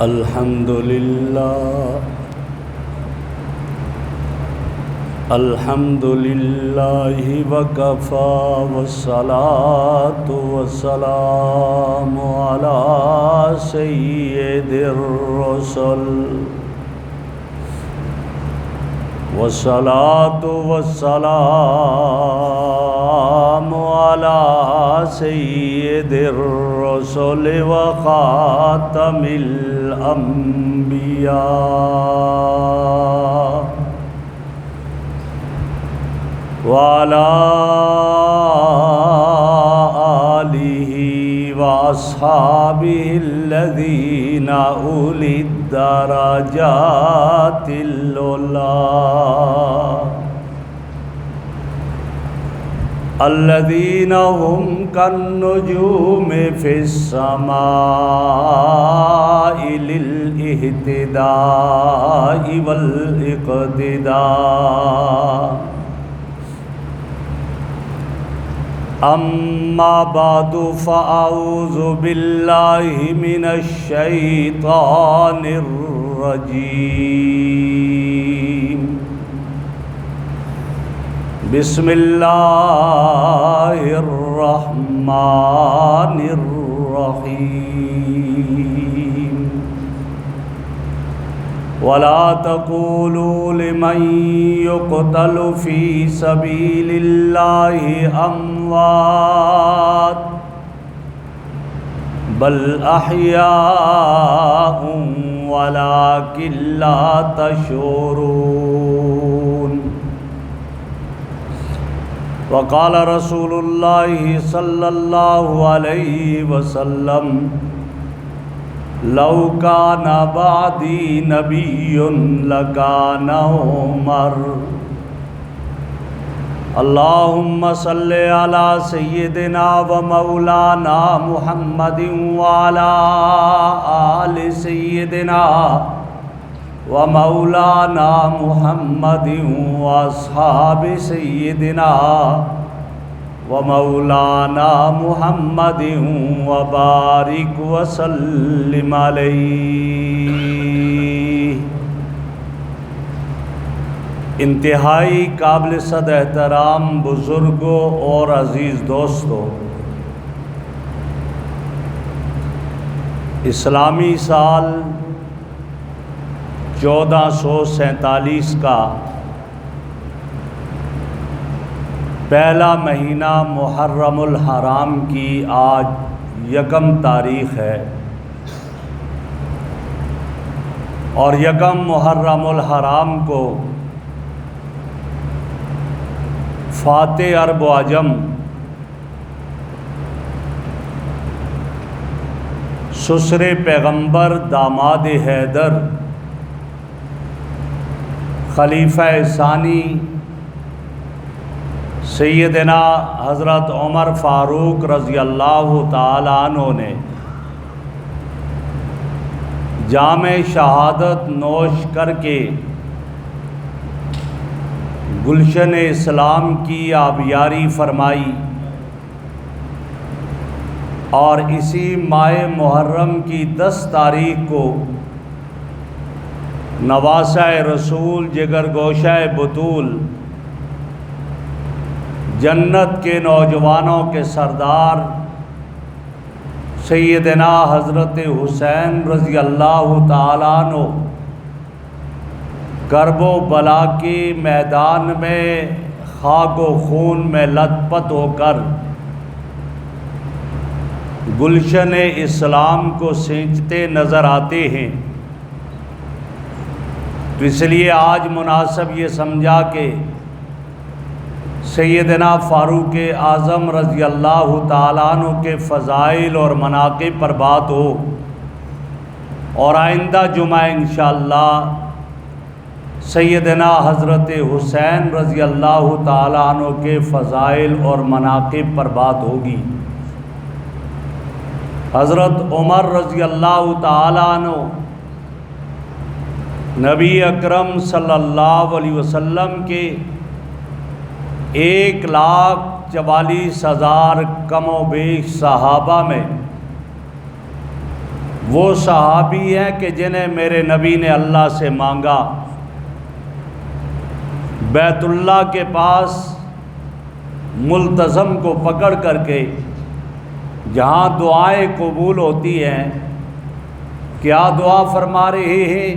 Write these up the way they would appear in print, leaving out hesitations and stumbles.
الحمد للہ وکفا والصلاة والسلام علی سید الرسل والصلاة والسلام علی سید الرسل وخاتم الانبیاء وعلى آلہ واصحابہ الذین اولی الدرجات العلی الذین هم كالنجوم فی السماء للاہتداء والاقتداء اما بعد فاعوذ باللہ من الشیطان الرجیم بسم اللہ الرحمن الرحیم ولا تقولوا لمن يقتل في سبيل الله أموات بل أحياء ولكن لا تشعرون وقال رسول الله صلى الله عليه وسلم لو كان بعدي نبي لكان عمر اللهم صل على سيدنا ومولانا محمد وعلى آل سيدنا ومولانا محمد واصحاب سيدنا ومولانا محمد وبارک وسلم علیہ۔ انتہائی قابل صد احترام بزرگوں اور عزیز دوستوں، اسلامی سال 1447 کا پہلا مہینہ محرم الحرام کی آج 1 تاریخ ہے، اور 1 محرم الحرام کو فاتح عرب و عجم سسر پیغمبر داماد حیدر خلیفہ ثانی سیدنا حضرت عمر فاروق رضی اللہ تعالیٰ عنہ نے جام شہادت نوش کر کے گلشن اسلام کی آبیاری فرمائی، اور اسی ماہ محرم کی 10 تاریخ کو نواسہ رسول جگر گوشہ بطول جنت کے نوجوانوں کے سردار سیدنا حضرت حسین رضی اللہ تعالیٰ عنہ کرب و بلا کے میدان میں خاک و خون میں لت پت ہو کر گلشن اسلام کو سینچتے نظر آتے ہیں۔ تو اس لیے آج مناسب یہ سمجھا کہ سیدنا فاروق اعظم رضی اللہ تعالیٰ عنہ کے فضائل اور مناقب پر بات ہو، اور آئندہ جمعہ انشاءاللہ سیدنا حضرت حسین رضی اللہ تعالیٰ عنہ کے فضائل اور مناقب پر بات ہوگی۔ حضرت عمر رضی اللہ تعالیٰ عنہ نبی اکرم صلی اللہ علیہ وسلم کے 1,44,000 کم و بیش صحابہ میں وہ صحابی ہیں کہ جنہیں میرے نبی نے اللہ سے مانگا، بیت اللہ کے پاس ملتزم کو پکڑ کر کے جہاں دعائیں قبول ہوتی ہیں، کیا دعا فرما رہے ہیں؟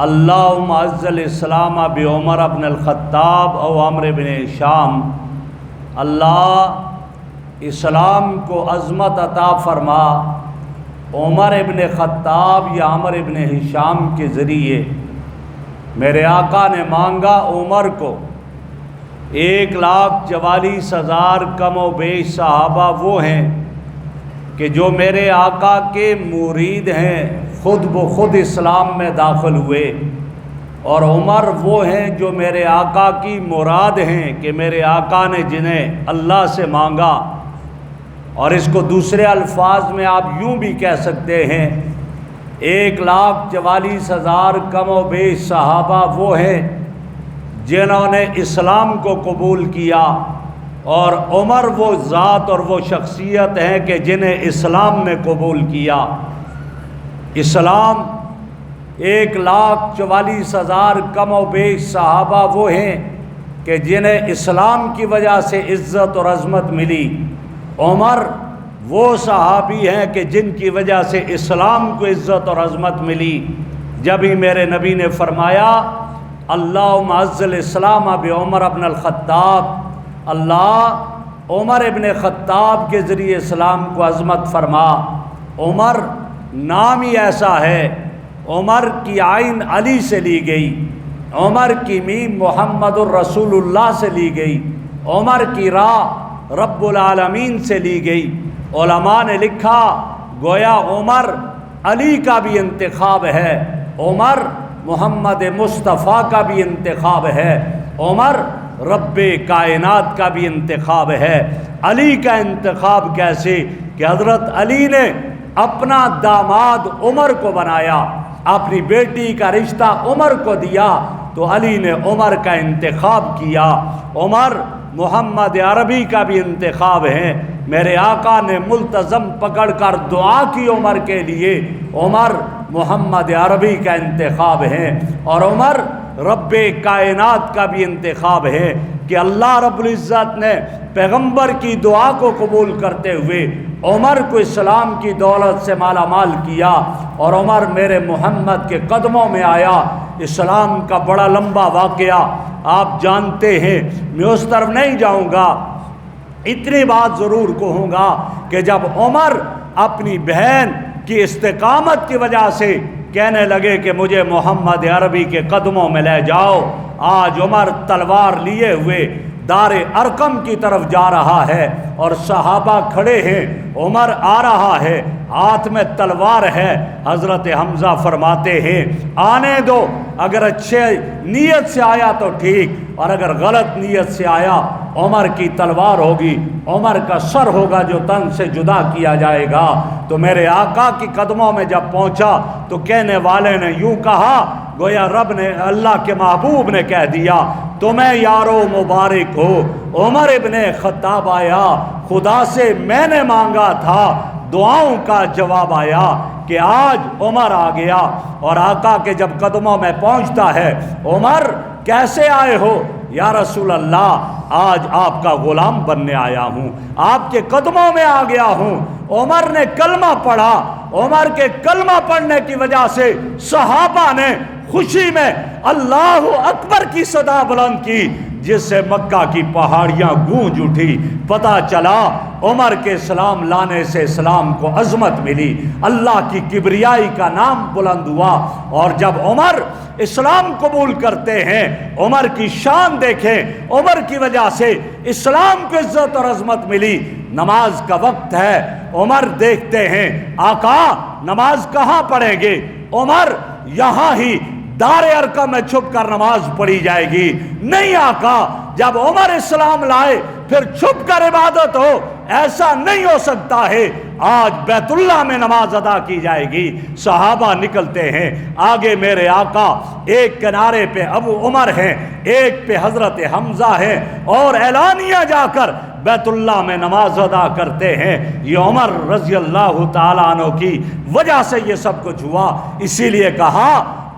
اللہم اعز الاسلام بعمر ابن الخطاب او عمرو بن ہشام، اللہ اسلام کو عظمت عطا فرما عمر ابن خطاب یا عمر ابن ہشام کے ذریعے۔ میرے آقا نے مانگا عمر کو، 1,44,000 کم و بیش صحابہ وہ ہیں کہ جو میرے آقا کے مرید ہیں، خود بخود اسلام میں داخل ہوئے، اور عمر وہ ہیں جو میرے آقا کی مراد ہیں کہ میرے آقا نے جنہیں اللہ سے مانگا۔ اور اس کو دوسرے الفاظ میں آپ یوں بھی کہہ سکتے ہیں، 1,44,000 کم و بیش صحابہ وہ ہیں جنہوں نے اسلام کو قبول کیا، اور عمر وہ ذات اور وہ شخصیت ہیں کہ جنہیں اسلام نے قبول کیا۔ اسلام 1,44,000 کم و بیش صحابہ وہ ہیں کہ جنہیں اسلام کی وجہ سے عزت اور عظمت ملی۔ عمر وہ صحابی ہیں کہ جن کی وجہ سے اسلام کو عزت اور عظمت ملی۔ جب ہی میرے نبی نے فرمایا اللہم اعز الاسلام بعمر ابن الخطاب، اللہ عمر ابن خطاب کے ذریعے اسلام کو عظمت فرما۔ عمر نام ہی ایسا ہے، عمر کی عین علی سے لی گئی، عمر کی میم محمد الرسول اللہ سے لی گئی، عمر کی راہ رب العالمین سے لی گئی۔ علماء نے لکھا گویا عمر علی کا بھی انتخاب ہے، عمر محمد مصطفیٰ کا بھی انتخاب ہے، عمر رب کائنات کا بھی انتخاب ہے۔ علی کا انتخاب کیسے کہ حضرت علی نے اپنا داماد عمر کو بنایا، اپنی بیٹی کا رشتہ عمر کو دیا، تو علی نے عمر کا انتخاب کیا۔ عمر محمد عربی کا بھی انتخاب ہے، میرے آقا نے ملتزم پکڑ کر دعا کی عمر کے لیے، عمر محمد عربی کا انتخاب ہے، اور عمر رب کائنات کا بھی انتخاب ہے کہ اللہ رب العزت نے پیغمبر کی دعا کو قبول کرتے ہوئے عمر کو اسلام کی دولت سے مالا مال کیا، اور عمر میرے محمد کے قدموں میں آیا۔ اسلام کا بڑا لمبا واقعہ آپ جانتے ہیں، میں اس طرف نہیں جاؤں گا، اتنی بات ضرور کہوں گا کہ جب عمر اپنی بہن کی استقامت کی وجہ سے کہنے لگے کہ مجھے محمد عربی کے قدموں میں لے جاؤ، آج عمر تلوار لیے ہوئے دار ارقم کی طرف جا رہا ہے اور صحابہ کھڑے ہیں، عمر آ رہا ہے، ہاتھ میں تلوار ہے۔ حضرت حمزہ فرماتے ہیں آنے دو، اگر اچھے نیت سے آیا تو ٹھیک، اور اگر غلط نیت سے آیا عمر کی تلوار ہوگی، عمر کا سر ہوگا جو تن سے جدا کیا جائے گا۔ تو میرے آقا کی قدموں میں جب پہنچا تو کہنے والے نے یوں کہا گویا رب نے، اللہ کے محبوب نے کہہ دیا تمہیں یارو مبارک ہو، عمر ابن خطاب آیا، خدا سے میں نے مانگا تھا، دعاؤں کا جواب آیا کہ آج عمر آ گیا۔ اور آقا کے جب قدموں میں پہنچتا ہے، عمر کیسے آئے ہو؟ یا رسول اللہ آج آپ کا غلام بننے آیا ہوں، آپ کے قدموں میں آ گیا ہوں۔ عمر نے کلمہ پڑھا، عمر کے کلمہ پڑھنے کی وجہ سے صحابہ نے خوشی میں اللہ اکبر کی صدا بلند کی، جس سے مکہ کی پہاڑیاں گونج اٹھی۔ پتہ چلا عمر کے اسلام لانے سے اسلام کو عظمت ملی، اللہ کی کبریائی کا نام بلند ہوا۔ اور جب عمر اسلام قبول کرتے ہیں، عمر کی شان دیکھیں، عمر کی وجہ سے اسلام کو عزت اور عظمت ملی۔ نماز کا وقت ہے، عمر دیکھتے ہیں آقا نماز کہاں پڑھیں گے؟ عمر یہاں ہی دار ارقم میں چھپ کر نماز پڑھی جائے گی۔ نہیں آقا، جب عمر اسلام لائے پھر چھپ کر عبادت ہو، ایسا نہیں ہو سکتا ہے۔ آج بیت اللہ میں نماز ادا کی جائے گی۔ صحابہ نکلتے ہیں، آگے میرے آقا، ایک کنارے پہ ابو عمر ہیں، ایک پہ حضرت حمزہ ہیں، اور اعلانیہ جا کر بیت اللہ میں نماز ادا کرتے ہیں۔ یہ عمر رضی اللہ تعالیٰ عنہ کی وجہ سے یہ سب کچھ ہوا۔ اسی لیے کہا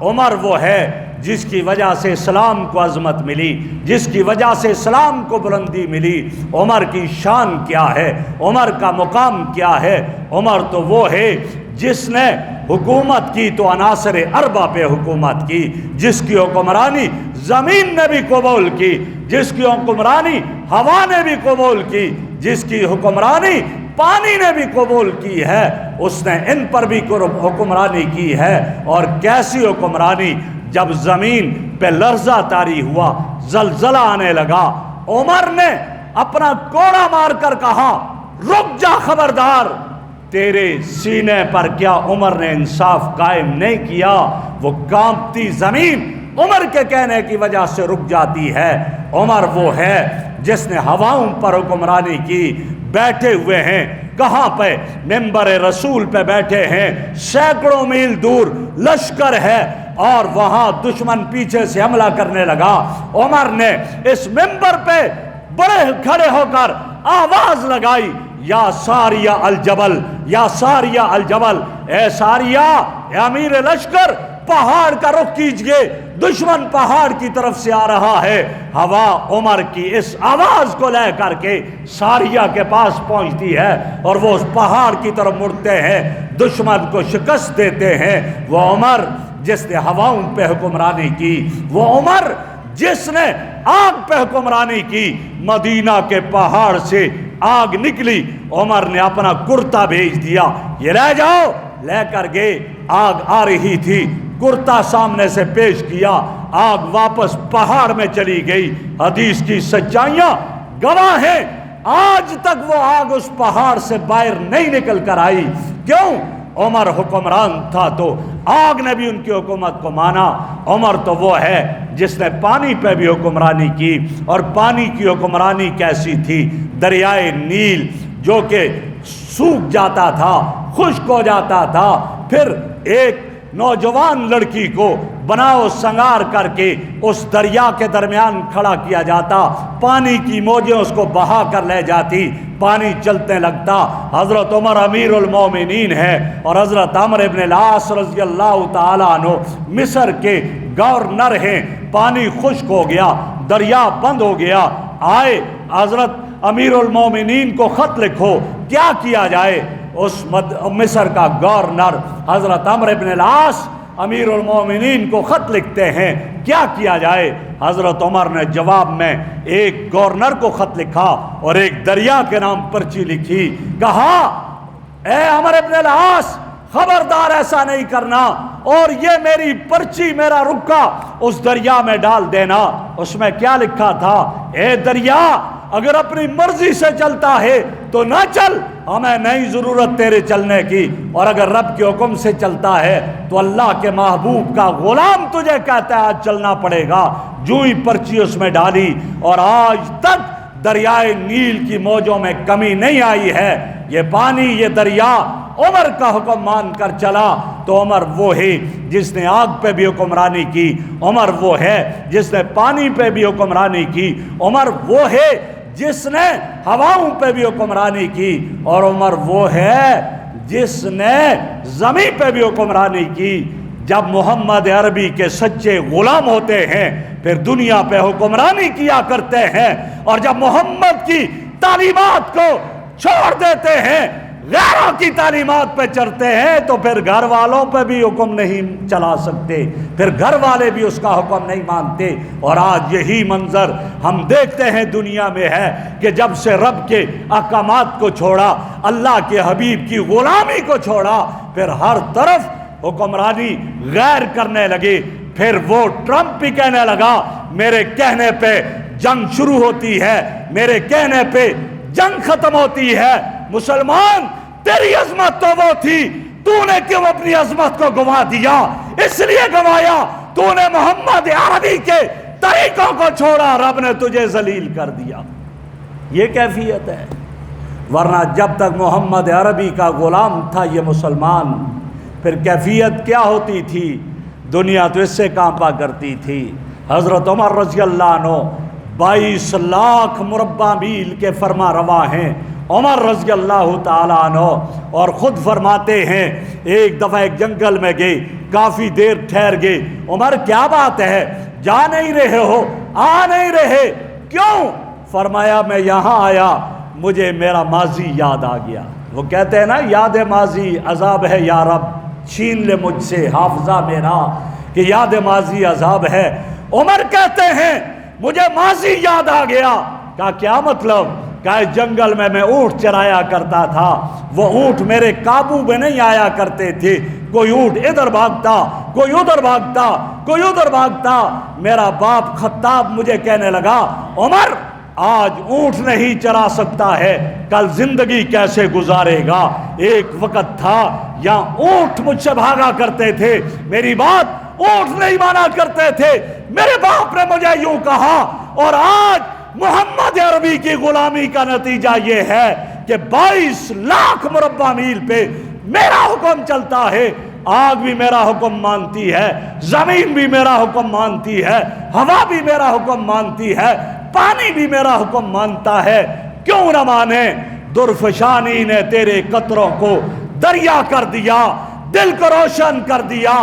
عمر وہ ہے جس کی وجہ سے اسلام کو عظمت ملی، جس کی وجہ سے اسلام کو بلندی ملی۔ عمر کی شان کیا ہے، عمر کا مقام کیا ہے؟ عمر تو وہ ہے جس نے حکومت کی تو عناصر اربع پہ حکومت کی، جس کی حکمرانی زمین نے بھی قبول کی، جس کی حکمرانی ہوا نے بھی قبول کی، جس کی حکمرانی پانی نے بھی قبول کی ہے، اس نے ان پر بھی حکمرانی کی ہے۔ اور کیسی حکمرانی؟ جب زمین پہ لرزہ طاری ہوا، زلزلہ آنے لگا، عمر نے اپنا کوڑا مار کر کہا رک جا خبردار، تیرے سینے پر کیا عمر نے انصاف قائم نہیں کیا؟ وہ کانپتی زمین عمر کے کہنے کی وجہ سے رک جاتی ہے۔ عمر وہ ہے جس نے ہواؤں پر حکمرانی کی۔ بیٹھے ہوئے ہیں کہاں پہ؟ منبر رسول پہ بیٹھے ہیں، سینکڑوں میل دور لشکر ہے اور وہاں دشمن پیچھے سے حملہ کرنے لگا۔ عمر نے اس منبر پہ بڑے کھڑے ہو کر آواز لگائی، یا ساریہ الجبل، یا ساریہ الجبل، اے ساریہ، اے امیر لشکر، پہاڑ کا رخ کیجئے، دشمن پہاڑ کی طرف سے آ رہا ہے۔ ہوا عمر کی اس آواز کو لے کر کے ساریہ کے پاس پہنچتی ہے اور وہ اس پہاڑ کی طرف مڑتے ہیں، دشمن کو شکست دیتے ہیں۔ وہ عمر جس نے ہواؤں پہ حکمرانی کی، وہ عمر جس نے آگ پہ حکمرانی کی، مدینہ کے پہاڑ سے آگ نکلی، عمر نے اپنا کرتا بھیج دیا، یہ لے جاؤ، لے کر گئے۔ آگ آ رہی تھی، کرتا سامنے سے پیش کیا، آگ واپس پہاڑ میں چلی گئی۔ حدیث کی سچائیاں گواہ ہیں، آج تک وہ آگ اس پہاڑ سے باہر نہیں نکل کر آئی۔ کیوں؟ عمر حکمران تھا تو آگ نے بھی ان کی حکومت کو مانا۔ عمر تو وہ ہے جس نے پانی پہ بھی حکمرانی کی، اور پانی کی حکمرانی کیسی تھی؟ دریائے نیل جو کہ سوکھ جاتا تھا، خشک ہو جاتا تھا، پھر ایک نوجوان لڑکی کو بناؤ سنگار کر کے اس دریا کے درمیان کھڑا کیا جاتا، پانی کی موجیں اس کو بہا کر لے جاتی، پانی چلنے لگتا۔ حضرت عمر امیر المومنین ہے اور حضرت عمرو ابن العاص رضی اللہ تعالیٰ عنہ مصر کے گورنر ہیں۔ پانی خشک ہو گیا، دریا بند ہو گیا، آئے حضرت امیر المومنین کو خط لکھو، کیا کیا جائے؟ اس مصر کا گورنر حضرت عمرو ابن العاص امیر المومنین کو خط لکھتے ہیں، کیا کیا جائے؟ حضرت عمر نے جواب میں ایک گورنر کو خط لکھا اور ایک دریا کے نام پرچی لکھی، کہا اے عمرو ابن العاص، خبردار ایسا نہیں کرنا، اور یہ میری پرچی، میرا رکا اس دریا میں ڈال دینا۔ اس میں کیا لکھا تھا؟ اے دریا، اگر اپنی مرضی سے چلتا ہے تو نہ چل، ہمیں نہیں ضرورت تیرے چلنے کی، اور اگر رب کے حکم سے چلتا ہے تو اللہ کے محبوب کا غلام تجھے کہتا ہے آج چلنا پڑے گا۔ جو ہی پرچی اس میں ڈالی، اور آج تک دریائے نیل کی موجوں میں کمی نہیں آئی ہے۔ یہ پانی، یہ دریا عمر کا حکم مان کر چلا تو عمر وہ ہے جس نے آگ پہ بھی حکمرانی کی، عمر وہ ہے جس نے پانی پہ بھی حکمرانی کی، عمر وہ ہے جس نے ہواؤں پہ بھی حکمرانی کی، اور عمر وہ ہے جس نے زمین پہ بھی حکمرانی کی۔ جب محمد عربی کے سچے غلام ہوتے ہیں پھر دنیا پہ حکمرانی کیا کرتے ہیں، اور جب محمد کی تعلیمات کو چھوڑ دیتے ہیں، غیروں کی تعلیمات پہ چلتے ہیں، تو پھر گھر والوں پہ بھی حکم نہیں چلا سکتے، پھر گھر والے بھی اس کا حکم نہیں مانتے۔ اور آج یہی منظر ہم دیکھتے ہیں دنیا میں ہے کہ جب سے رب کے احکامات کو چھوڑا، اللہ کے حبیب کی غلامی کو چھوڑا، پھر ہر طرف حکمرانی غیر کرنے لگے۔ پھر وہ ٹرمپ بھی کہنے لگا میرے کہنے پہ جنگ شروع ہوتی ہے، میرے کہنے پہ جنگ ختم ہوتی ہے۔ مسلمان، تیری عظمت تو وہ تھی، تو نے کیوں اپنی عظمت کو گوا دیا؟ اس لیے گوایا تو نے محمد عربی کے طریقوں کو چھوڑا، رب نے تجھے ذلیل کر دیا۔ یہ کیفیت ہے۔ ورنہ جب تک محمد عربی کا غلام تھا یہ مسلمان، پھر کیفیت کیا ہوتی تھی؟ دنیا تو اس سے کانپا کرتی تھی۔ حضرت عمر رضی اللہ عنہ 22 لاکھ مربع میل کے فرما روا ہیں عمر رضی اللہ تعالیٰ عنہ، اور خود فرماتے ہیں ایک دفعہ ایک جنگل میں گئے، کافی دیر ٹھہر گئے۔ عمر کیا بات ہے، جا نہیں رہے ہو، آ نہیں رہے، کیوں؟ فرمایا میں یہاں آیا، مجھے میرا ماضی یاد آ گیا۔ وہ کہتے ہیں نا یاد ماضی عذاب ہے یا رب، چھین لے مجھ سے حافظہ میرا، کہ یاد ماضی عذاب ہے۔ عمر کہتے ہیں مجھے ماضی یاد آ گیا۔ کہا کیا مطلب؟ کہا جنگل میں اونٹ چرایا کرتا تھا، وہ اونٹ میرے قابو میں نہیں آیا کرتے تھے، کوئی اونٹ ادھر بھاگتا، کوئی ادھر بھاگتا، کوئی ادھر بھاگتا۔ میرا باپ خطاب مجھے کہنے لگا عمر آج اونٹ نہیں چرا سکتا ہے، کل زندگی کیسے گزارے گا؟ ایک وقت تھا یا اونٹ مجھ سے بھاگا کرتے تھے، میری بات اونٹ نہیں مانا کرتے تھے، میرے باپ نے مجھے یوں کہا، اور آج محمد عربی کی غلامی کا نتیجہ یہ ہے کہ 22 لاکھ مربع میل پہ میرا حکم چلتا ہے۔ آگ بھی میرا حکم مانتی ہے، زمین بھی میرا حکم مانتی ہے، ہوا بھی میرا حکم مانتی ہے، پانی بھی میرا حکم مانتا ہے، کیوں نہ مانے؟ درفشانی نے تیرے قطروں کو دریا کر دیا، دل کو روشن کر دیا،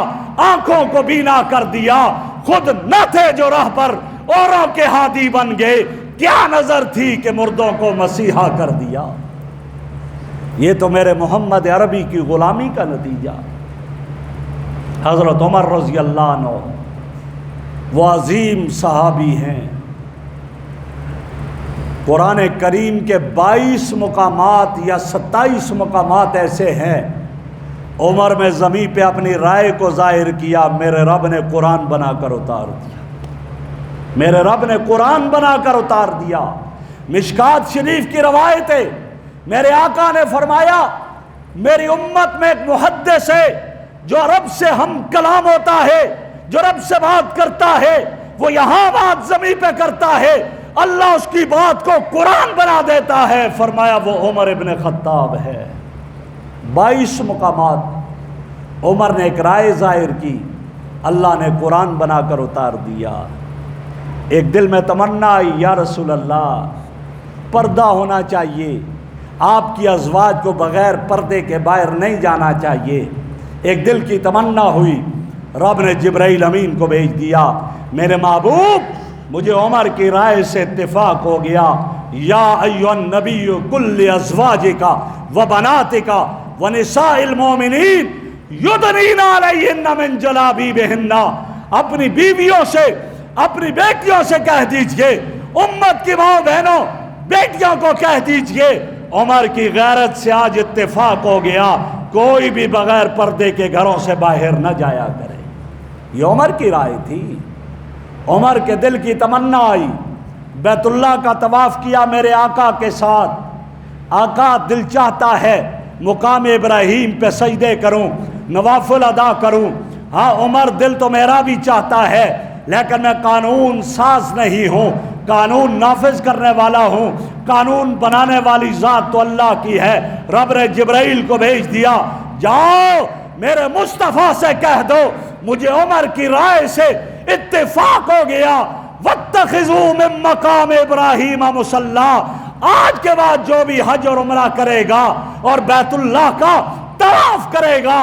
آنکھوں کو بینا کر دیا، خود نہ تھے جو راہ پر اوروں کے ہادی بن گئے، کیا نظر تھی کہ مردوں کو مسیحا کر دیا۔ یہ تو میرے محمد عربی کی غلامی کا نتیجہ۔ حضرت عمر رضی اللہ عنہ وہ عظیم صحابی ہیں، قرآن کریم کے 22 مقامات یا 27 مقامات ایسے ہیں عمر میں زمین پہ اپنی رائے کو ظاہر کیا، میرے رب نے قرآن بنا کر اتار دیا، میرے رب نے قرآن بنا کر اتار دیا۔ مشکات شریف کی روایت ہے، میرے آقا نے فرمایا میری امت میں ایک محدث ہے جو رب سے ہم کلام ہوتا ہے، جو رب سے بات کرتا ہے، وہ یہاں بات زمین پہ کرتا ہے، اللہ اس کی بات کو قرآن بنا دیتا ہے۔ فرمایا وہ عمر ابن خطاب ہے۔ 22 مقامات عمر نے ایک رائے ظاہر کی، اللہ نے قرآن بنا کر اتار دیا۔ ایک دل میں تمنا آئی یا رسول اللہ پردہ ہونا چاہیے، آپ کی ازواج کو بغیر پردے کے باہر نہیں جانا چاہیے۔ ایک دل کی تمنا ہوئی، رب نے جبرائیل امین کو بھیج دیا، میرے محبوب مجھے عمر کی رائے سے اتفاق ہو گیا، یا ایھا النبی کل ازواجک و بناتک و نساء المؤمنین یدنین علیہن من جلابیبہن، اپنی بیویوں سے اپنی بیٹیوں سے کہہ دیجئے، امت کی ماں بہنوں بیٹیوں کو کہہ دیجئے، عمر کی غیرت سے آج اتفاق ہو گیا کوئی بھی بغیر پردے کے گھروں سے باہر نہ جایا کرے۔ یہ عمر کی رائے تھی۔ عمر کے دل کی تمنا آئی، بیت اللہ کا طواف کیا میرے آقا کے ساتھ، آقا دل چاہتا ہے مقام ابراہیم پہ سجدے کروں، نوافل ادا کروں۔ ہاں عمر دل تو میرا بھی چاہتا ہے، لیکن میں قانون ساز نہیں ہوں، قانون نافذ کرنے والا ہوں، قانون بنانے والی ذات تو اللہ کی ہے۔ رب نے جبرائیل کو بھیج دیا، جاؤ میرے مصطفیٰ سے کہہ دو مجھے عمر کی رائے سے اتفاق ہو گیا، واتخذوا من مقام ابراہیم مصلی، آج کے بعد جو بھی حج اور عمرہ کرے گا اور بیت اللہ کا طواف کرے گا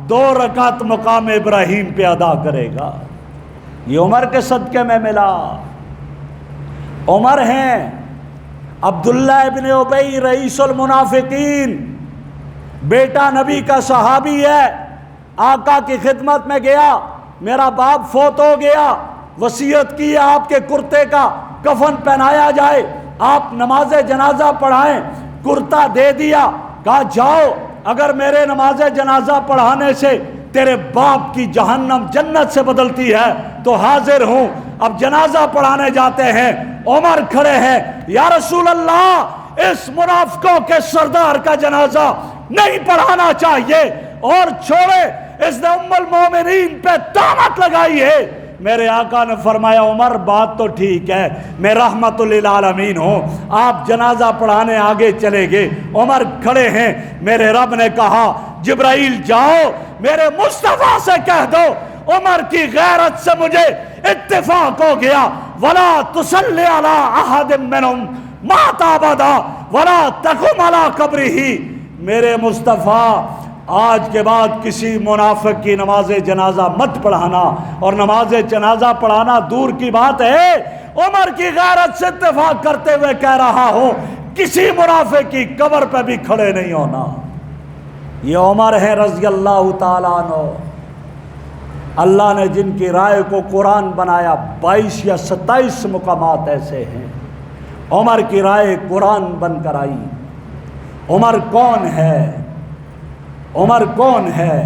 2 رکعت مقام ابراہیم پہ ادا کرے گا۔ یہ عمر کے صدقے میں ملا۔ عمر ہیں عبداللہ ابن ابی رئیس المنافقین، بیٹا نبی کا صحابی ہے، آقا کی خدمت میں گیا، میرا باپ فوت ہو گیا، وصیت کی آپ کے کرتے کا کفن پہنایا جائے، آپ نماز جنازہ پڑھائیں، کرتا دے دیا، کہا جاؤ اگر میرے نماز جنازہ پڑھانے سے تیرے باپ کی جہنم جنت سے بدلتی ہے تو حاضر ہوں۔ اب جنازہ پڑھانے جاتے ہیں، عمر کھڑے ہیں، یا رسول اللہ اس منافقوں کے سردار کا جنازہ نہیں پڑھانا چاہیے، اور چھوڑے، اس نے ام المومنین پہ تہمت لگائی ہے میرے آقا نے فرمایا عمر بات تو ٹھیک ہے، میں رحمت للعالمین ہوں، آپ جنازہ پڑھانے آگے چلے گئے، عمر کھڑے ہیں، میرے رب نے کہا جبرائیل جاؤ میرے مصطفیٰ سے کہہ دو عمر کی غیرت سے مجھے اتفاق ہو گیا، ولا تصلی علی احد منہم مات ابدا ولا تقم علی قبرہ، میرے مصطفیٰ آج کے بعد کسی منافق کی نماز جنازہ مت پڑھانا، اور نماز جنازہ پڑھانا دور کی بات ہے، عمر کی غیرت سے اتفاق کرتے ہوئے کہہ رہا ہوں کسی منافق کی قبر پہ بھی کھڑے نہیں ہونا۔ یہ عمر ہے رضی اللہ تعالیٰ عنہ، اللہ نے جن کی رائے کو قرآن بنایا 22 یا 27 مقامات ایسے ہیں، عمر کی رائے قرآن بن کر آئی۔ عمر کون ہے؟ عمر کون ہے؟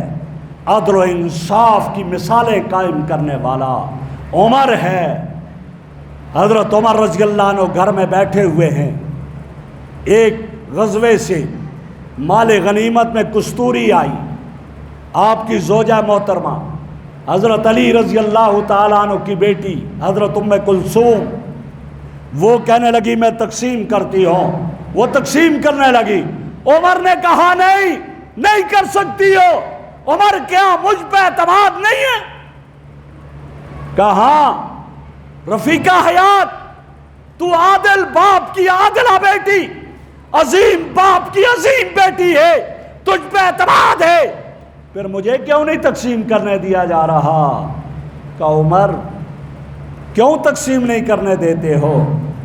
عدل و انصاف کی مثالیں قائم کرنے والا عمر ہے۔ حضرت عمر رضی اللہ عنہ گھر میں بیٹھے ہوئے ہیں، ایک غزوے سے مال غنیمت میں کستوری آئی، آپ کی زوجہ محترمہ حضرت علی رضی اللہ تعالیٰ عنہ کی بیٹی حضرت ام کلثوم، وہ کہنے لگی میں تقسیم کرتی ہوں، وہ تقسیم کرنے لگی، عمر نے کہا نہیں کر سکتی ہو، عمر کیا مجھ پہ اعتماد نہیں ہے؟ کہا رفیقہ حیات تو عادل باپ کی عادلہ بیٹی، عظیم باپ کی عظیم بیٹی ہے، تجھ پہ اعتماد ہے، پھر مجھے کیوں نہیں تقسیم کرنے دیا جا رہا؟ کہ عمر کیوں تقسیم نہیں کرنے دیتے ہو؟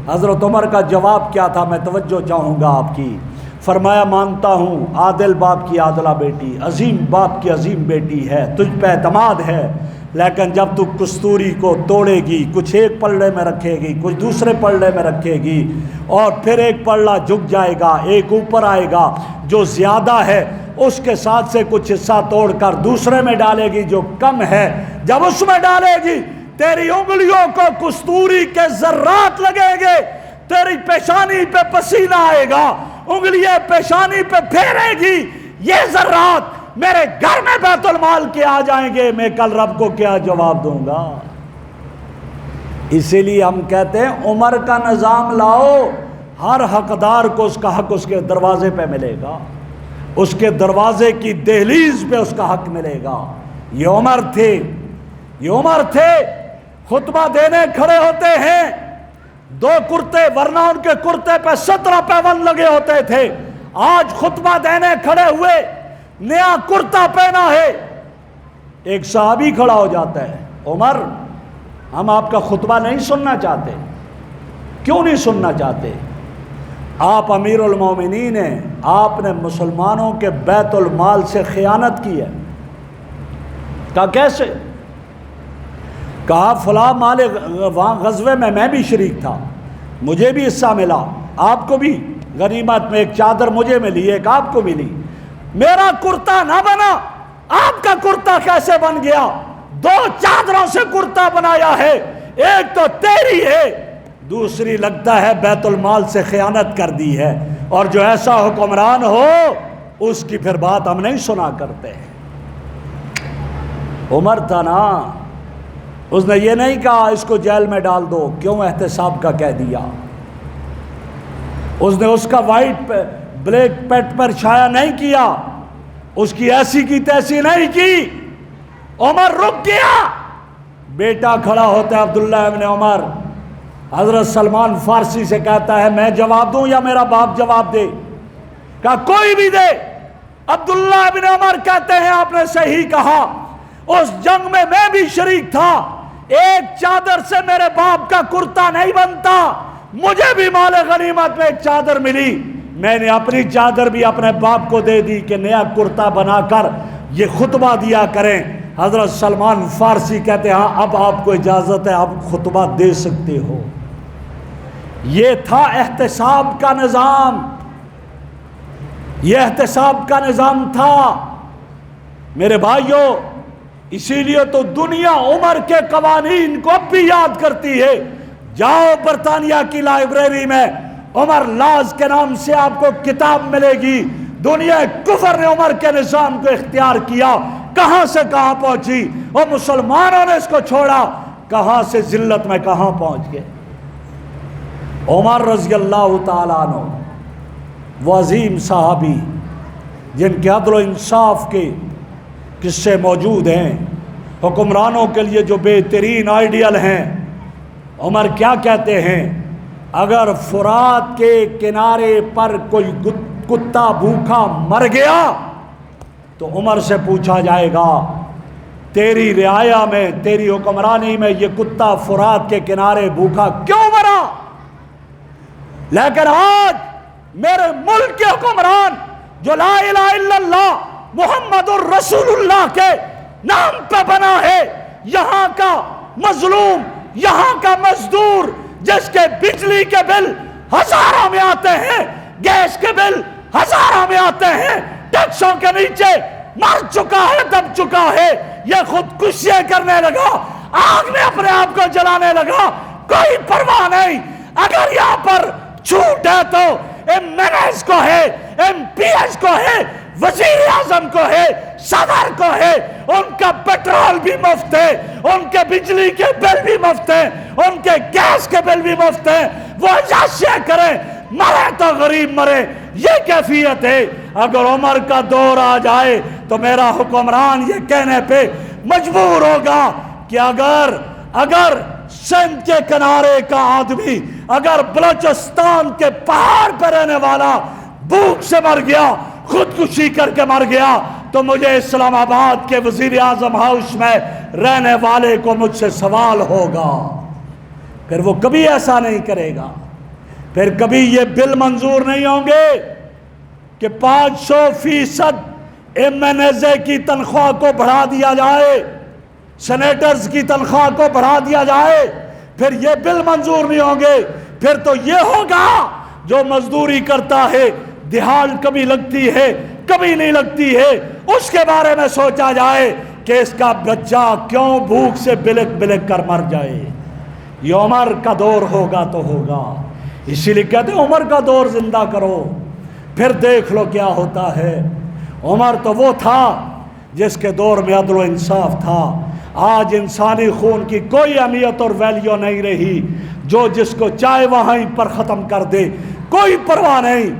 حضرت عمر کا جواب کیا تھا، میں توجہ چاہوں گا آپ کی۔ فرمایا مانتا ہوں عادل باپ کی عادلہ بیٹی، عظیم باپ کی عظیم بیٹی ہے، تجھ پہ اعتماد ہے، لیکن جب تو کستوری کو توڑے گی، کچھ ایک پلڑے میں رکھے گی، کچھ دوسرے پلڑے میں رکھے گی، اور پھر ایک پلڑا جھک جائے گا، ایک اوپر آئے گا، جو زیادہ ہے اس کے ساتھ سے کچھ حصہ توڑ کر دوسرے میں ڈالے گی جو کم ہے، جب اس میں ڈالے گی تیری انگلیوں کو کستوری کے ذرات لگیں گے، تیری پیشانی پہ پسینہ آئے گا، انگلیاں پیشانی پہ پھیرے گی، یہ ذرات میرے گھر میں بیت المال کے آ جائیں گے، میں کل رب کو کیا جواب دوں گا؟ اسی لیے ہم کہتے ہیں عمر کا نظام لاؤ، ہر حقدار کو اس کا حق اس کے دروازے پہ ملے گا، اس کے دروازے کی دہلیز پہ اس کا حق ملے گا۔ یہ عمر تھے، یہ عمر تھے، خطبہ دینے کھڑے ہوتے ہیں، 2 کرتے، ورنہ ان کے کرتے پہ 17 پیوند لگے ہوتے تھے، آج خطبہ دینے کھڑے ہوئے نیا کرتا پہنا ہے، ایک صحابی کھڑا ہو جاتا ہے، عمر ہم آپ کا خطبہ نہیں سننا چاہتے۔ کیوں نہیں سننا چاہتے؟ آپ امیر المومنین ہیں، آپ نے مسلمانوں کے بیت المال سے خیانت کی ہے۔ کہا کیسے؟ کہا فلاں مال وہاں غزوے میں بھی شریک تھا، مجھے بھی حصہ ملا، آپ کو بھی غنیمت میں ایک چادر مجھے ملی، ایک آپ کو ملی، میرا کرتا نہ بنا، آپ کا کرتا کیسے بن گیا؟ 2 چادروں سے کرتا بنایا ہے، ایک تو تیری ہے، دوسری لگتا ہے بیت المال سے خیانت کر دی ہے، اور جو ایسا حکمران ہو اس کی پھر بات ہم نہیں سنا کرتے۔ عمر تھا نا، اس نے یہ نہیں کہا اس کو جیل میں ڈال دو، کیوں احتساب کا کہہ دیا؟ اس نے اس کا وائٹ بلیک پیٹ پر چھایا نہیں کیا، اس کی ایسی کی تیسی نہیں کی، عمر رک گیا۔ بیٹا کھڑا ہوتا ہے عبداللہ ابن عمر، حضرت سلمان فارسی سے کہتا ہے میں جواب دوں یا میرا باپ جواب دے؟ کہا کوئی بھی دے۔ عبداللہ ابن عمر کہتے ہیں آپ نے صحیح کہا، اس جنگ میں بھی شریک تھا، ایک چادر سے میرے باپ کا کرتا نہیں بنتا، مجھے بھی مال غنیمت میں ایک چادر ملی، میں نے اپنی چادر بھی اپنے باپ کو دے دی کہ نیا کرتا بنا کر یہ خطبہ دیا کریں۔ حضرت سلمان فارسی کہتے ہیں ہاں اب آپ کو اجازت ہے، آپ خطبہ دے سکتے ہو۔ یہ تھا احتساب کا نظام، یہ احتساب کا نظام تھا میرے بھائیوں۔ اسی لیے تو دنیا عمر کے قوانین کو اب بھی یاد کرتی ہے۔ جاؤ برطانیہ کی لائبریری میں عمر لاز کے نام سے آپ کو کتاب ملے گی، دنیا کفر نے عمر کے نظام کو اختیار کیا، کہاں سے کہاں پہنچی، اور مسلمانوں نے اس کو چھوڑا، کہاں سے ذلت میں کہاں پہنچ گئے۔ عمر رضی اللہ تعالیٰ عنہ وہ عظیم صحابی جن کے عدل و انصاف کے قصے موجود ہیں، حکمرانوں کے لیے جو بہترین آئیڈیل ہیں۔ عمر کیا کہتے ہیں؟ اگر فرات کے کنارے پر کوئی کتا بھوکا مر گیا تو عمر سے پوچھا جائے گا تیری رعایا میں، تیری حکمرانی میں یہ کتا فرات کے کنارے بھوکا کیوں مرا؟ لیکن آج میرے ملک کے حکمران جو لا الہ الا اللہ محمد الرسول اللہ کے نام پہ بنا ہے، یہاں کا مظلوم، یہاں کا مزدور جس کے بجلی کے بل ہزاروں میں آتے ہیں، گیس کے بل ہزاروں میں آتے ہیں، ٹیکسوں کے نیچے مر چکا ہے، دب چکا ہے، یہ خودکشیاں کرنے لگا، آگ میں اپنے آپ کو جلانے لگا، کوئی پرواہ نہیں۔ اگر یہاں پر چھوٹ ہے تو ایم این ایس کو ہے، ایم پی ایس کو ہے، وزیر اعظم کو ہے، صدر کو ہے، ان کا پیٹرول بھی مفت ہے، ان کے بجلی کے بل بھی مفت ہیں، ان کے گیس کے بل بھی مفت ہیں، وہ عیاشیاں کریں، مرے تو غریب مرے، یہ کیفیت ہے۔ اگر عمر کا دور آ جائے تو میرا حکمران یہ کہنے پہ مجبور ہوگا کہ اگر سندھ کے کنارے کا آدمی، اگر بلوچستان کے پہاڑ پر رہنے والا بھوک سے مر گیا، خودکشی کر کے مر گیا، تو مجھے اسلام آباد کے وزیر اعظم ہاؤس میں رہنے والے کو مجھ سے سوال ہوگا۔ پھر وہ کبھی ایسا نہیں کرے گا، پھر کبھی یہ بل منظور نہیں ہوں گے کہ 500% ایم این ایز کی تنخواہ کو بڑھا دیا جائے، سینیٹرز کی تنخواہ کو بڑھا دیا جائے، پھر یہ بل منظور نہیں ہوں گے۔ پھر تو یہ ہوگا جو مزدوری کرتا ہے، دہاڑ کبھی لگتی ہے کبھی نہیں لگتی ہے، اس کے بارے میں سوچا جائے کہ اس کا بچہ کیوں بھوک سے بلک بلک کر مر جائے۔ یہ عمر کا دور ہوگا تو ہوگا، اسی لیے کہتے ہیں عمر کا دور زندہ کرو، پھر دیکھ لو کیا ہوتا ہے۔ عمر تو وہ تھا جس کے دور میں عدل و انصاف تھا۔ آج انسانی خون کی کوئی اہمیت اور ویلیو نہیں رہی، جو جس کو چاہے وہیں پر ختم کر دے، کوئی پرواہ نہیں۔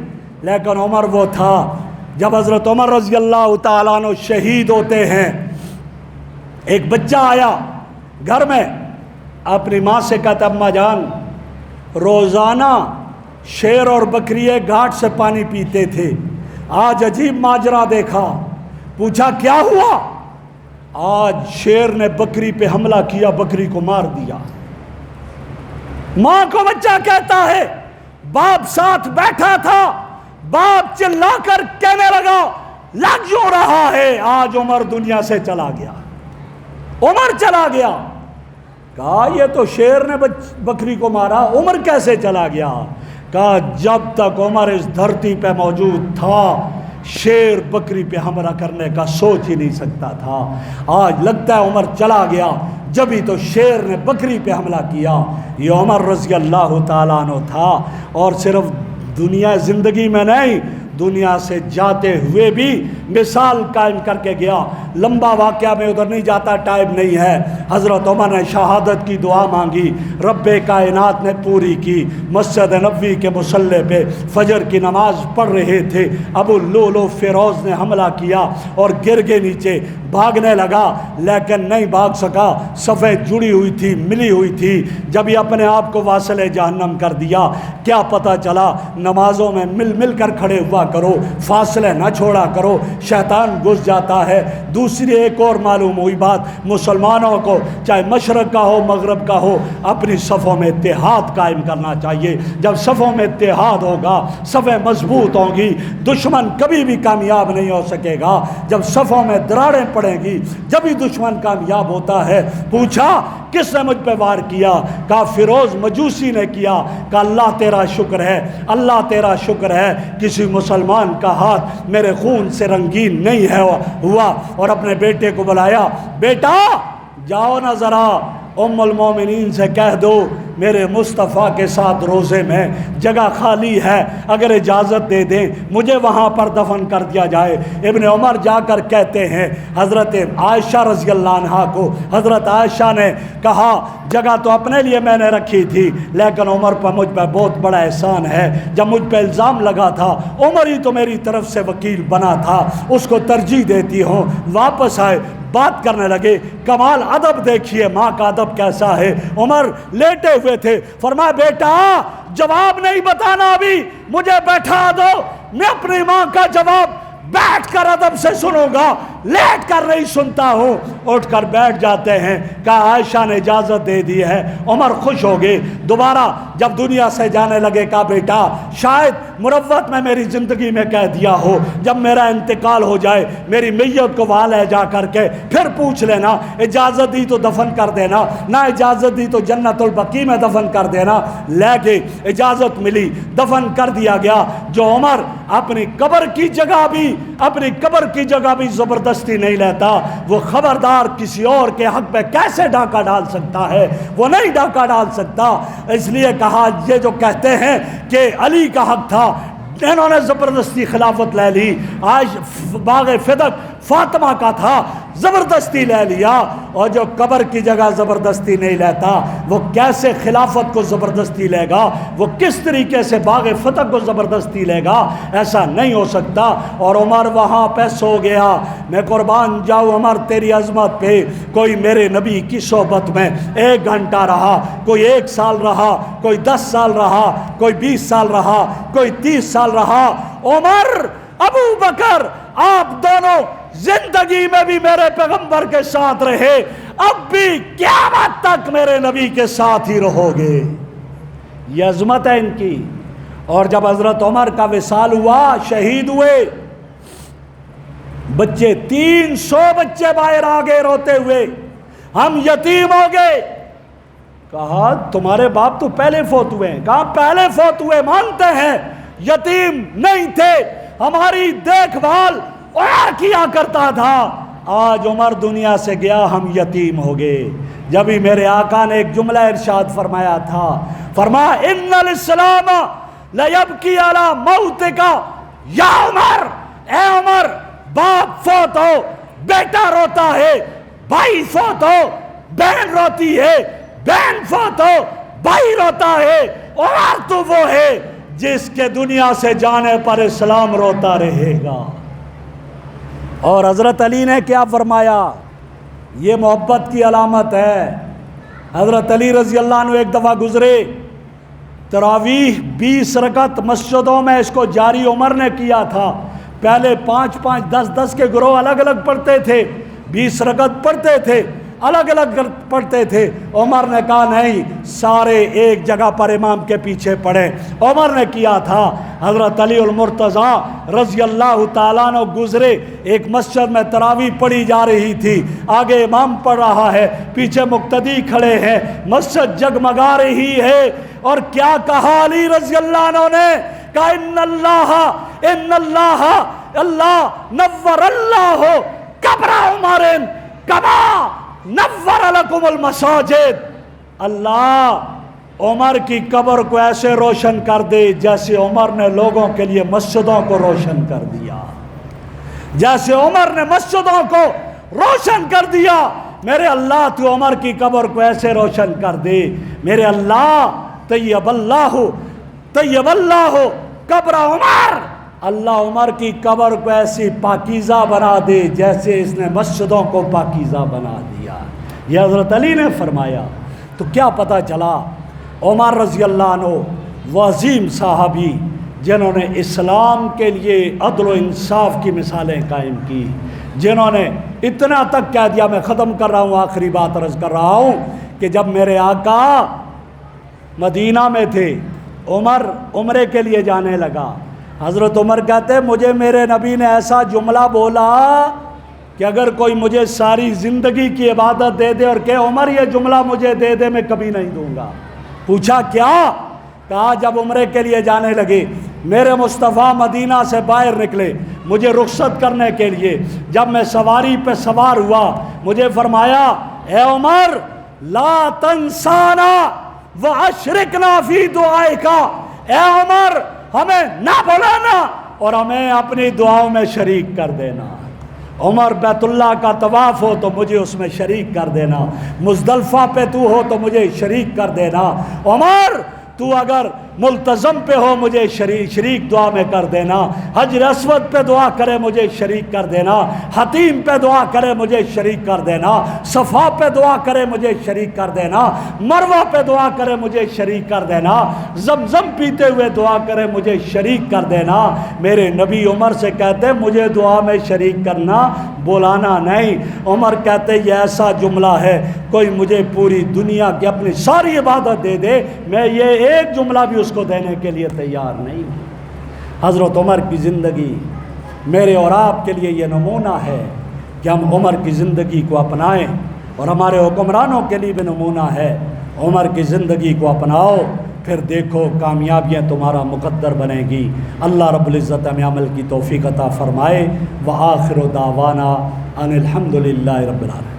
لیکن عمر وہ تھا، جب حضرت عمر رضی اللہ تعالیٰ عنہ شہید ہوتے ہیں، ایک بچہ آیا گھر میں، اپنی ماں سے کہتا اماں جان روزانہ شیر اور بکری گھاٹ سے پانی پیتے تھے، آج عجیب ماجرا دیکھا۔ پوچھا کیا ہوا؟ آج شیر نے بکری پہ حملہ کیا، بکری کو مار دیا۔ ماں کو بچہ کہتا ہے، باپ ساتھ بیٹھا تھا، باپ چلا کر کہنے لگا لگ یوں رہا ہے، آج عمر دنیا سے چلا گیا، عمر چلا گیا۔ کہا یہ تو شیر نے بکری کو مارا، عمر کیسے چلا گیا؟ کہا جب تک عمر اس دھرتی پہ موجود تھا شیر بکری پہ حملہ کرنے کا سوچ ہی نہیں سکتا تھا، آج لگتا ہے عمر چلا گیا، جبھی تو شیر نے بکری پہ حملہ کیا۔ یہ عمر رضی اللہ تعالیٰ عنہ تھا، اور صرف دنیا زندگی میں نہیں، دنیا سے جاتے ہوئے بھی مثال قائم کر کے گیا۔ لمبا واقعہ میں ادھر نہیں جاتا، ٹائم نہیں ہے۔ حضرت عمر نے شہادت کی دعا مانگی، رب کائنات نے پوری کی۔ مسجد نبوی کے مصلی پہ فجر کی نماز پڑھ رہے تھے، ابو لولو فیروز نے حملہ کیا اور گر کے نیچے بھاگنے لگا، لیکن نہیں بھاگ سکا، صفیں جڑی ہوئی تھی، ملی ہوئی تھی۔ جب یہ اپنے آپ کو واصل جہنم کر دیا، کیا پتہ چلا؟ نمازوں میں مل مل کر کھڑے ہوا کرو، فاصلے نہ چھوڑا کرو، شیطان گھس جاتا ہے۔ دوسری ایک اور معلوم ہوئی بات، مسلمانوں کو چاہے مشرق کا ہو مغرب کا ہو، اپنی صفوں میں اتحاد قائم کرنا چاہیے۔ جب صفوں میں اتحاد ہوگا، صفیں مضبوط ہوں گی، دشمن کبھی بھی کامیاب نہیں ہو سکے گا۔ جب صفوں میں دراڑیں پڑیں گی، جبھی دشمن کامیاب ہوتا ہے۔ پوچھا کس نے مجھ پہ وار کیا؟ کہا فیروز مجوسی نے کیا۔ کہا اللہ تیرا شکر ہے، اللہ تیرا شکر ہے، کسی مسلمان کا ہاتھ میرے خون سے رنگین نہیں ہے ہوا۔ اور اپنے بیٹے کو بلایا، بیٹا جاؤ نا ذرا ام المومنین سے کہہ دو میرے مصطفیٰ کے ساتھ روزے میں جگہ خالی ہے، اگر اجازت دے دیں مجھے وہاں پر دفن کر دیا جائے۔ ابن عمر جا کر کہتے ہیں حضرت عائشہ رضی اللہ عنہا کو، حضرت عائشہ نے کہا جگہ تو اپنے لیے میں نے رکھی تھی، لیکن عمر پر مجھ پہ بہت بڑا احسان ہے، جب مجھ پہ الزام لگا تھا عمر ہی تو میری طرف سے وکیل بنا تھا، اس کو ترجیح دیتی ہوں۔ واپس آئے، بات کرنے لگے، کمال ادب دیکھیے ماں کا ادب کیسا ہے۔ عمر لیٹے ہوئے تھے، فرمایا بیٹا جواب نہیں بتانا، ابھی مجھے بیٹھا دو، میں اپنی ماں کا جواب بیٹھ کر ادب سے سنوں گا، لیٹ کر نہیں سنتا ہوں۔ اٹھ کر بیٹھ جاتے ہیں، کہا عائشہ نے اجازت دے دی ہے۔ عمر خوش ہو گئے، دوبارہ جب دنیا سے جانے لگے کہا بیٹا شاید مروت میں میری زندگی میں کہہ دیا ہو، جب میرا انتقال ہو جائے میری میت کو وہاں لے جا کر کے پھر پوچھ لینا، اجازت دی تو دفن کر دینا، نہ اجازت دی تو جنت البقیع میں دفن کر دینا۔ لے کے اجازت ملی، دفن کر دیا گیا۔ جو عمر اپنی قبر کی جگہ بھی زبردستی نہیں لیتا، وہ خبردار کسی اور کے حق پہ کیسے ڈاکہ ڈال سکتا ہے؟ وہ نہیں ڈاکہ ڈال سکتا۔ اس لیے کہا یہ جو کہتے ہیں کہ علی کا حق تھا، انہوں نے زبردستی خلافت لے لی، آج باغ فدق فاطمہ کا تھا، زبردستی لے لیا، اور جو قبر کی جگہ زبردستی نہیں لیتا وہ کیسے خلافت کو زبردستی لے گا؟ وہ کس طریقے سے باغ فتح کو زبردستی لے گا؟ ایسا نہیں ہو سکتا۔ اور عمر وہاں پہ سو گیا۔ میں قربان جاؤں عمر تیری عظمت پہ، کوئی میرے نبی کی صحبت میں 1 گھنٹہ رہا، کوئی 1 سال رہا، کوئی 10 سال رہا، کوئی 20 سال رہا، کوئی 30 سال رہا۔ عمر ابو بکر آپ دونوں زندگی میں بھی میرے پیغمبر کے ساتھ رہے، اب بھی قیامت تک میرے نبی کے ساتھ ہی رہو گے۔ یہ عظمت ہے ان کی۔ اور جب حضرت عمر کا وصال ہوا، شہید ہوئے، بچے 300 بچے باہر آ گئے روتے ہوئے، ہم یتیم ہو گئے۔ کہا تمہارے باپ تو پہلے فوت ہوئے ہیں۔ کہا پہلے فوت ہوئے، مانتے ہیں، یتیم نہیں تھے، ہماری دیکھ بھال اور کیا کرتا تھا۔ آج عمر دنیا سے گیا، ہم یتیم ہو گئے۔ جب ہی میرے آقا نے ایک جملہ ارشاد فرمایا تھا، فرمایا ان الاسلام لیبکی علی موتک یا عمر، اے عمر باپ فوت ہو بیٹا روتا ہے، بھائی فوت ہو بہن روتی ہے، بہن فوت ہو بھائی روتا ہے، عمر تو وہ ہے جس کے دنیا سے جانے پر اسلام روتا رہے گا۔ اور حضرت علی نے کیا فرمایا؟ یہ محبت کی علامت ہے۔ حضرت علی رضی اللہ عنہ ایک دفعہ گزرے، تراویح 20 رکعت مسجدوں میں اس کو جاری عمر نے کیا تھا۔ پہلے 5-5 10-10 کے گروہ الگ الگ پڑھتے تھے، 20 رکعت پڑھتے تھے، الگ الگ پڑھتے تھے۔ عمر نے کہا نہیں، سارے ایک جگہ پر امام کے پیچھے پڑھیں۔ عمر نے کیا تھا۔ حضرت علی المرتضیٰ رضی اللہ تعالیٰ عنہ گزرے، ایک مسجد میں تراویح پڑھی جا رہی تھی، آگے امام پڑھ رہا ہے، پیچھے مقتدی کھڑے ہیں، مسجد جگمگا رہی ہے، اور کیا کہا علی رضی اللہ عنہ نے؟ کہا اللہ نور اللہ قبر عمر کما نور لکم المساجد، اللہ عمر کی قبر کو ایسے روشن کر دے جیسے عمر نے لوگوں کے لیے مسجدوں کو روشن کر دیا، جیسے عمر نے مسجدوں کو روشن کر دیا۔ میرے اللہ تو عمر کی قبر کو ایسے روشن کر دے، میرے اللہ طیب اللہ قبر عمر، اللہ عمر کی قبر کو ایسی پاکیزہ بنا دے جیسے اس نے مسجدوں کو پاکیزہ بنا دیا۔ یہ حضرت علی نے فرمایا۔ تو کیا پتہ چلا؟ عمر رضی اللہ عنہ وہ عظیم صحابی جنہوں نے اسلام کے لیے عدل و انصاف کی مثالیں قائم کی، جنہوں نے اتنا تک کہہ دیا، میں ختم کر رہا ہوں، آخری بات عرض کر رہا ہوں، کہ جب میرے آقا مدینہ میں تھے، عمر عمرے کے لیے جانے لگا، حضرت عمر کہتے ہیں مجھے میرے نبی نے ایسا جملہ بولا کہ اگر کوئی مجھے ساری زندگی کی عبادت دے دے اور کہ عمر یہ جملہ مجھے دے دے، میں کبھی نہیں دوں گا۔ پوچھا کیا؟ کہا جب عمرے کے لیے جانے لگے، میرے مصطفیٰ مدینہ سے باہر نکلے مجھے رخصت کرنے کے لیے، جب میں سواری پہ سوار ہوا، مجھے فرمایا اے عمر لا تنسانا واشرکنا فی دعائک، اے عمر ہمیں نہ بھلانا اور ہمیں اپنی دعاؤں میں شریک کر دینا۔ عمر بیت اللہ کا طواف ہو تو مجھے اس میں شریک کر دینا، مزدلفہ پہ تو ہو تو مجھے شریک کر دینا، عمر تو اگر ملتزم پہ ہو مجھے شریک دعا میں کر دینا، حجر اسود پہ دعا کرے مجھے شریک کر دینا، حتیم پہ دعا کرے مجھے شریک کر دینا، صفا پہ دعا کرے مجھے شریک کر دینا، مروہ پہ دعا کرے مجھے شریک کر دینا، زمزم پیتے ہوئے دعا کرے مجھے شریک کر دینا۔ میرے نبی عمر سے کہتے مجھے دعا میں شریک کرنا، بلانا نہیں۔ عمر کہتے یہ ایسا جملہ ہے کوئی مجھے پوری دنیا کی اپنی ساری عبادت دے دے، میں یہ ایک جملہ بھی اس کو دینے کے لیے تیار نہیں ہوں۔ حضرت عمر کی زندگی میرے اور آپ کے لیے یہ نمونہ ہے کہ ہم عمر کی زندگی کو اپنائیں، اور ہمارے حکمرانوں کے لیے بھی نمونہ ہے۔ عمر کی زندگی کو اپناؤ، پھر دیکھو کامیابیاں تمہارا مقدر بنے گی۔ اللہ رب العزت ہمیں عمل کی توفیق عطا فرمائے۔ وآخر دعوانا ان الحمد للہ رب العالمین۔